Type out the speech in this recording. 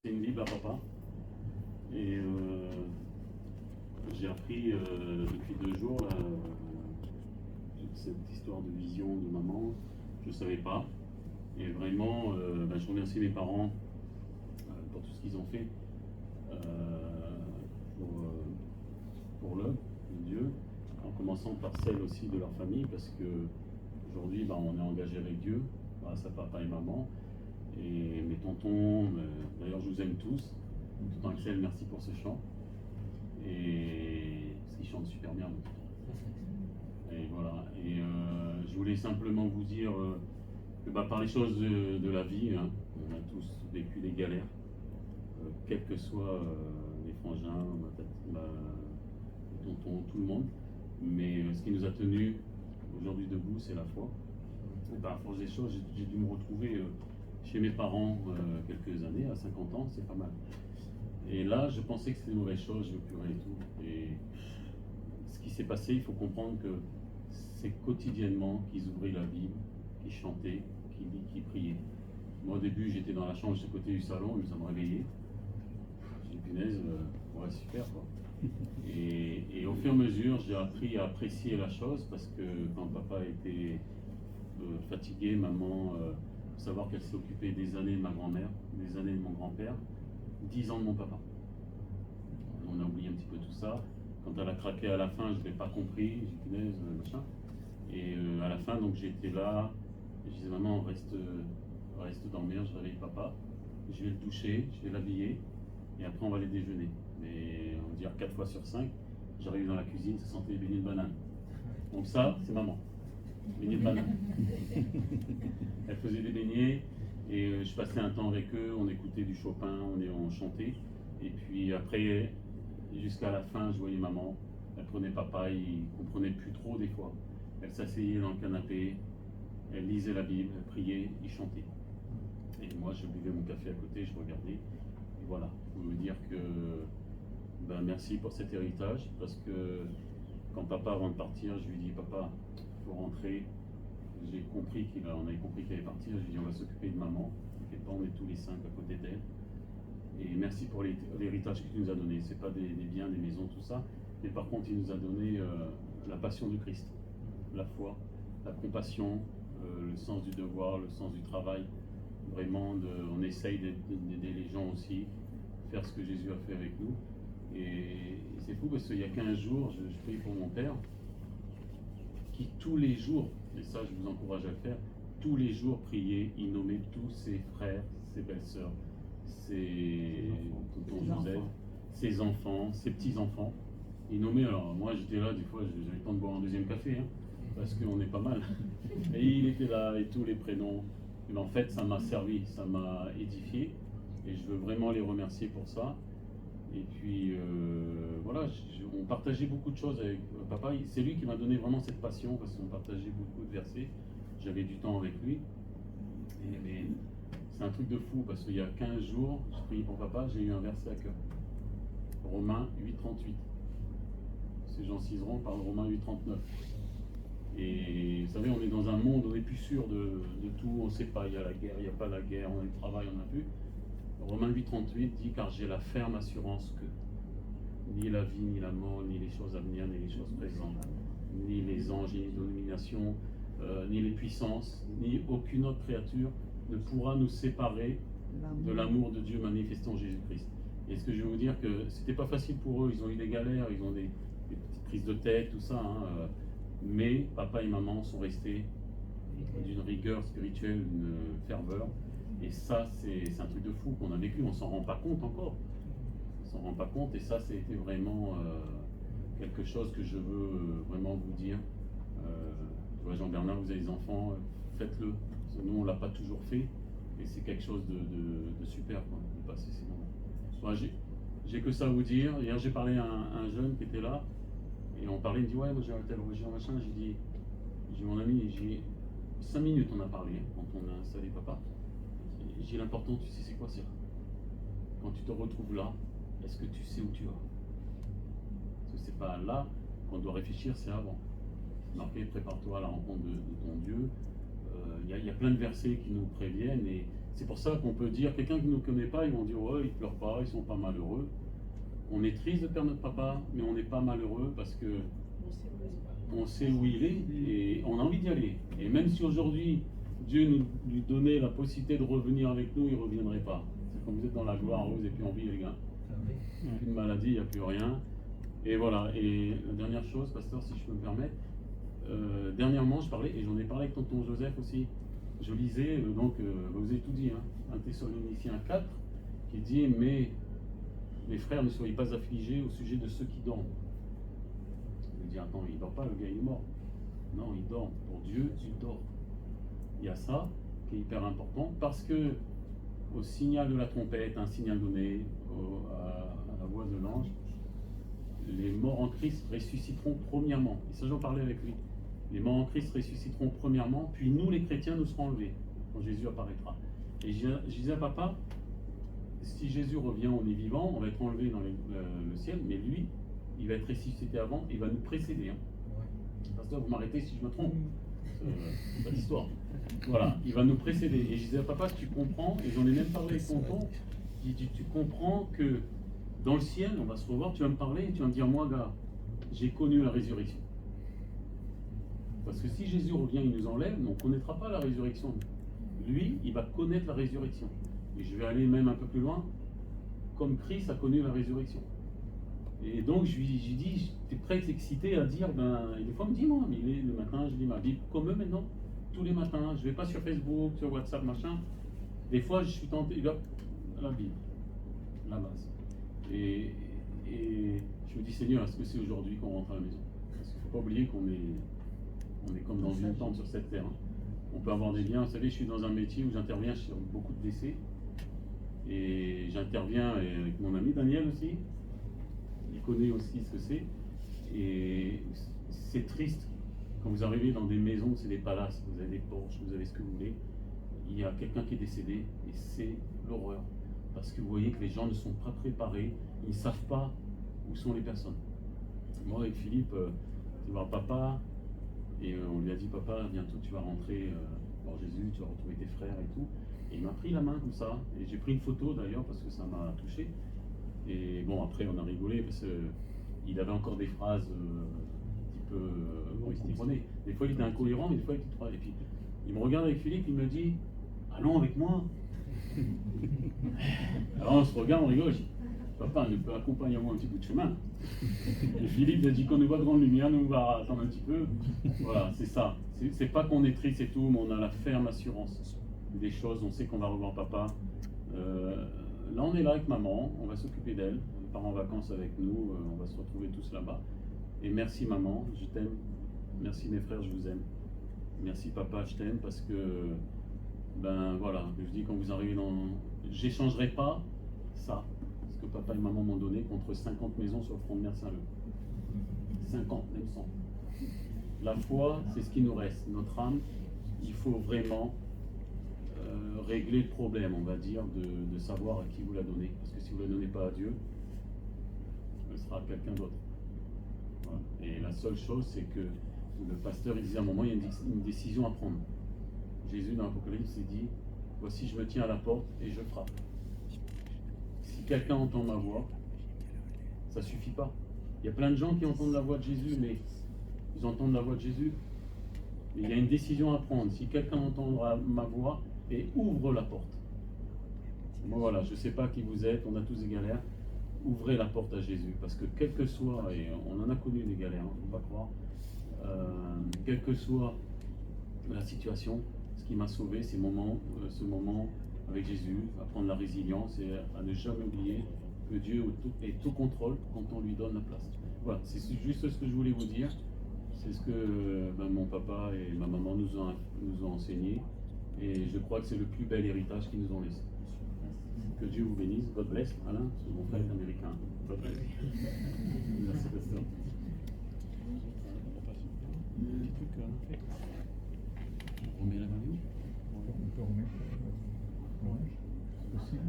C'est une Bible à papa. Et j'ai appris depuis 2 jours toute cette histoire de vision de maman. Je ne savais pas. Et vraiment, je remercie mes parents pour tout ce qu'ils ont fait pour l'œuvre de Dieu, en commençant par celle aussi de leur famille, parce que aujourd'hui, on est engagé avec Dieu, grâce à papa et maman. Et mes tontons, d'ailleurs je vous aime tous, tout Axel, merci pour ce chant. Et parce qu'il chante super bien. Et voilà. Et je voulais simplement vous dire que par les choses de la vie, on a tous vécu des galères, quels que soient les frangins, les tontons, tout le monde. Mais ce qui nous a tenus aujourd'hui debout, c'est la foi. Et par la force des choses, j'ai dû me retrouver chez mes parents quelques années, à 50 ans, c'est pas mal. Et là, je pensais que c'était une mauvaise chose, je pleurais et tout. Et ce qui s'est passé, il faut comprendre que c'est quotidiennement qu'ils ouvraient la Bible, qu'ils chantaient, qu'ils priaient. Moi, au début, j'étais dans la chambre juste à côté du salon, ils me réveillé. J'ai dit, punaise, ouais, super quoi. Et au fur et à mesure, j'ai appris à apprécier la chose, parce que quand papa était fatigué, maman, savoir qu'elle s'est occupée des années de ma grand-mère, des années de mon grand-père, 10 ans de mon papa. On a oublié un petit peu tout ça. Quand elle a craqué à la fin, je ne l'ai pas compris, j'ai dit punaise, machin. Et à la fin, donc j'étais là, je disais maman, reste dormir, je réveille papa, je vais le doucher, je vais l'habiller, et après on va aller déjeuner. Mais on va dire 4 fois sur 5, j'arrive dans la cuisine, ça sentait les beignets de banane. Donc ça, c'est maman. Beignets de banane. Elle faisait des beignets et je passais un temps avec eux, on écoutait du Chopin, on chantait. Et puis après, jusqu'à la fin, je voyais maman, elle prenait papa, il ne comprenait plus trop des fois. Elle s'asseyait dans le canapé, elle lisait la Bible, elle priait, il chantait. Et moi, je buvais mon café à côté, je regardais. Et voilà, je veux dire que merci pour cet héritage, parce que quand papa, avant de partir, je lui dis papa, il faut rentrer. J'ai compris on avait compris qu'il allait partir. J'ai dit on va s'occuper de maman. T'inquiète pas, on est tous les 5 à côté d'elle. Et merci pour l'héritage qu'il nous a donné. C'est pas des biens, des maisons, tout ça. Mais par contre, il nous a donné la passion du Christ, la foi, la compassion, le sens du devoir, le sens du travail. Vraiment, on essaye d'aider les gens aussi, faire ce que Jésus a fait avec nous. Et c'est fou parce qu'il y a 15 jours, je prie pour mon père, qui tous les jours, et ça je vous encourage à le faire, tous les jours priait, il nommait tous ses frères, ses belles-sœurs, ses tonton Joseph, ses enfants, ses petits-enfants. Il nommait, alors moi j'étais là, des fois j'avais le temps de boire un deuxième café, parce qu'on est pas mal. Et il était là, et tous les prénoms. Mais en fait, ça m'a servi, ça m'a édifié, et je veux vraiment les remercier pour ça. Et puis voilà, on partageait beaucoup de choses avec papa. C'est lui qui m'a donné vraiment cette passion, parce qu'on partageait beaucoup de versets. J'avais du temps avec lui. Mais c'est un truc de fou, parce qu'il y a 15 jours, je priais pour papa, j'ai eu un verset à cœur. Romains 8,38. Ces gens ciseront par Romains 8,39. Et vous savez, on est dans un monde, on n'est plus sûr de tout, on ne sait pas, il y a la guerre, il n'y a pas la guerre, on a le travail, on n'a plus. Romains 8,38 dit car j'ai la ferme assurance que ni la vie, ni la mort, ni les choses à venir, ni les choses présentes, ni les anges, ni les dominations, ni les puissances, ni aucune autre créature ne pourra nous séparer de l'amour de Dieu manifesté en Jésus-Christ. Et ce que je veux vous dire que c'était pas facile pour eux, ils ont eu des galères, ils ont des petites prises de tête, tout ça, mais papa et maman sont restés d'une rigueur spirituelle, d'une ferveur. Et ça, c'est un truc de fou qu'on a vécu, on s'en rend pas compte encore. On s'en rend pas compte, et ça, c'était vraiment quelque chose que je veux vraiment vous dire. Tu vois, Jean-Bernard, vous avez des enfants, faites-le. Nous, on l'a pas toujours fait, et c'est quelque chose de super, quoi, de passer ces moments. Moi, j'ai que ça à vous dire. Hier, j'ai parlé à un jeune qui était là, et on parlait, il me dit, ouais, moi j'ai un tel religion, machin. J'ai mon ami, j'ai 5 minutes, on a parlé, quand on a installé papa. J'ai l'important, tu sais c'est quoi, c'est quand tu te retrouves là, est-ce que tu sais où tu vas? Parce que c'est pas là qu'on doit réfléchir, c'est avant. Marqué, prépare-toi à la rencontre de ton Dieu. Il y a plein de versets qui nous préviennent, et C'est pour ça qu'on peut dire, quelqu'un qui ne nous connaît pas, ils vont dire ouais, ils pleurent pas, ils sont pas malheureux. On est triste de perdre notre papa, mais on n'est pas malheureux parce que on sait où il est et on a envie d'y aller. Et même si aujourd'hui Dieu nous lui donnait la possibilité de revenir avec nous, il ne reviendrait pas. C'est comme vous êtes dans la gloire, vous n'avez plus envie les gars. Plus de maladie, il n'y a plus rien. Et voilà. Et la dernière chose, pasteur, si je peux me permettre, dernièrement je parlais, et j'en ai parlé avec tonton Joseph aussi, je lisais, vous avez tout dit, hein, 1 Thessaloniciens 4, qui dit mais mes frères, ne soyez pas affligés au sujet de ceux qui dorment. Je me dis, attends, il ne dort pas, le gars il est mort. Non, il dort. Pour Dieu, il dort. Il y a ça qui est hyper important parce que au signal de la trompette, un signal donné à la voix de l'ange, les morts en Christ ressusciteront premièrement. Et ça, j'en parlais avec lui. Les morts en Christ ressusciteront premièrement, puis nous, les chrétiens, nous serons enlevés quand Jésus apparaîtra. Et je disais à papa, si Jésus revient, on est vivant, on va être enlevé dans le ciel, mais lui, il va être ressuscité avant, il va nous précéder. Hein. Pasteur, vous m'arrêtez si je me trompe. C'est pas l'histoire. Voilà, il va nous précéder. Et je disais à papa, tu comprends, et j'en ai même parlé avec tonton, tu comprends que dans le ciel, on va se revoir, tu vas me parler, tu vas me dire, moi, gars, j'ai connu la résurrection. Parce que si Jésus revient, il nous enlève, on ne connaîtra pas la résurrection. Lui, il va connaître la résurrection. Et je vais aller même un peu plus loin, comme Christ a connu la résurrection. Et donc je lui dis, j'étais très excité à dire, et des fois il me dit, moi, mais le matin, je lis ma Bible, comme eux maintenant, tous les matins, je ne vais pas sur Facebook, sur WhatsApp, machin. Des fois, je suis tenté, là, la Bible, la base. Et je me dis, Seigneur, est-ce que c'est aujourd'hui qu'on rentre à la maison? Parce qu'il ne faut pas oublier qu'on est comme dans une tente sur cette terre. Hein. On peut avoir des biens, vous savez, je suis dans un métier où j'interviens sur beaucoup de décès. Et j'interviens avec mon ami Daniel aussi. Il connaît aussi ce que c'est. Et c'est triste quand vous arrivez dans des maisons, c'est des palaces, vous avez des porches, vous avez ce que vous voulez. Il y a quelqu'un qui est décédé et c'est l'horreur. Parce que vous voyez que les gens ne sont pas préparés, ils ne savent pas où sont les personnes. Moi avec Philippe, tu vois papa, et on lui a dit papa, bientôt tu vas rentrer voir Jésus, tu vas retrouver tes frères et tout. Et il m'a pris la main comme ça, et j'ai pris une photo d'ailleurs parce que ça m'a touché. Et bon, après on a rigolé parce qu'il avait encore des phrases un petit peu. Bon, il se comprenait. Des fois il était incohérent, mais des fois il était trop. Et puis il me regarde avec Philippe, il me dit allons avec moi. Alors on se regarde, on rigole. Je dis, papa, ne peut accompagner moi un petit bout de chemin. Et Philippe a dit qu'on nous voit grande lumière, nous on va attendre un petit peu. Voilà, c'est ça. C'est pas qu'on est triste et tout, mais on a la ferme assurance des choses, on sait qu'on va revoir papa. Là on est là avec maman, on va s'occuper d'elle, on part en vacances avec nous, on va se retrouver tous là-bas. Et merci maman, je t'aime. Merci mes frères, je vous aime. Merci papa, je t'aime parce que, ben voilà, je dis quand vous arrivez dans... J'échangerai pas ça, ce que papa et maman m'ont donné contre 50 maisons sur le front de mer Saint-Leu. 50, même 100. La foi, c'est ce qui nous reste. Notre âme, il faut vraiment régler le problème, on va dire, de savoir à qui vous la donnez. Parce que si vous ne la donnez pas à Dieu, ce sera à quelqu'un d'autre. Voilà. Et la seule chose, c'est que le pasteur, il disait à un moment, il y a une décision à prendre. Jésus, dans l'Apocalypse, il dit, voici, je me tiens à la porte et je frappe. Si quelqu'un entend ma voix, ça ne suffit pas. Il y a plein de gens qui entendent la voix de Jésus, mais ils entendent la voix de Jésus. Mais il y a une décision à prendre. Si quelqu'un entendra ma voix et ouvre la porte. Moi, voilà, je ne sais pas qui vous êtes, on a tous des galères. Ouvrez la porte à Jésus, parce que quel que soit, et on en a connu des galères, il ne faut pas croire, quelle que soit la situation, ce qui m'a sauvé, c'est ce moment avec Jésus, à prendre la résilience et à ne jamais oublier que Dieu est au contrôle quand on lui donne la place. Voilà, c'est juste ce que je voulais vous dire. C'est ce que mon papa et ma maman nous ont enseigné. Et je crois que c'est le plus bel héritage qu'ils nous ont laissé. Que Dieu vous bénisse. God bless. Alain, c'est mon frère américain. God bless. Merci, pasteur. On remet la main où? On peut remettre. Ouais, c'est possible.